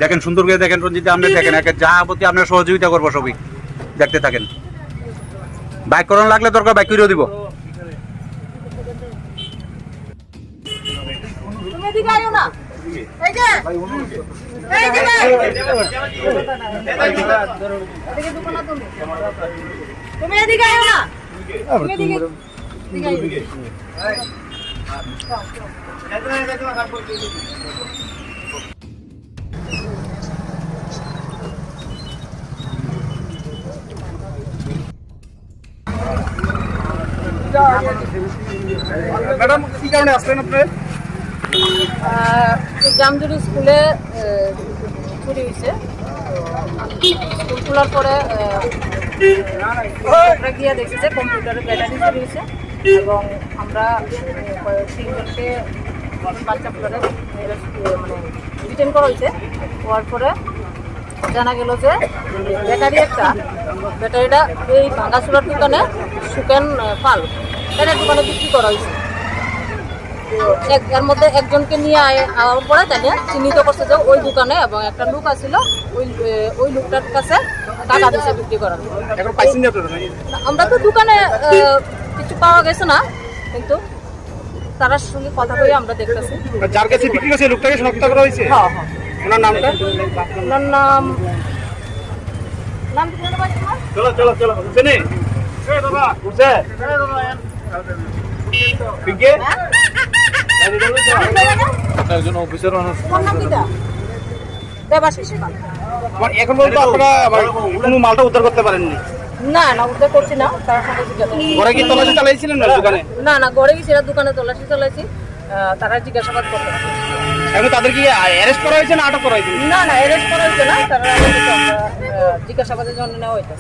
দেখেন সুন্দর করে দেখেন রঞ্জিত, আপনি দেখেন একে যা প্রতি আপনার সহযোগিতা করবো সবই দেখতে থাকেন। বাইক করানো লাগলে দরকার বাইক করেও দিব। ম্যাডাম কি কারণে আসলেন আপনি? জামজুরি স্কুলে চুরি হয়েছে। স্কুল খোলার পরে গিয়ে দেখেছে কম্পিউটারের ব্যাটারি চুরি হয়েছে এবং আমরা 3জনকে বাচ্চা পুলারে মানে রিটার্ন করা হয়েছে। হওয়ার পরে জানা গেল যে ব্যাটারিটা এই ভাঙাচুরার দোকানে সুকেন পাল এটার দোকানে বিক্রি করা হয়েছে। এর মধ্যে একজনকে নিয়ে আওয়ার পরে তাকে চিহ্নিত করছে যে ওই দোকানে এবং একটা লোক আসছিল ওই লোকটার কাছে টাকা দিয়েছে বিক্রি করার। আমরা তো দোকানে কিছু পাওয়া গেছে না, কিন্তু তার সঙ্গে কথা বলে আমরা দেখতেছি। যার কাছে বিক্রি করছে লোকটাকে শনাক্ত করা হয়েছে? হ্যাঁ হ্যাঁ। ওনার নামটা? ওনার নাম কি জানো ভাই তোমার? চলো শুনে এই বাবা উঠছে পিকে একজন অফিসার মানুষ। তোমার নাম কি দা? দেবাশিস পাল। এখন বলতো আপনারা কোনো মালটা উদ্ধার করতে পারেননি? না উদ্ধার করছি না, তার সঙ্গে জিজ্ঞাসা। ঘরে কি তল্লাশি চালাইছিলেন না দোকানে? না ঘরে গেছি না, দোকানে তল্লাশি চালাইছি। তারা জিজ্ঞাসাবাদ করতে। এখন তাদের কি অ্যারেস্ট করা হয়েছে না আটক করা হয়েছে? না অ্যারেস্ট করা হয়েছে না, তারা জিজ্ঞাসাবাদের জন্য নেওয়া হয়েছে।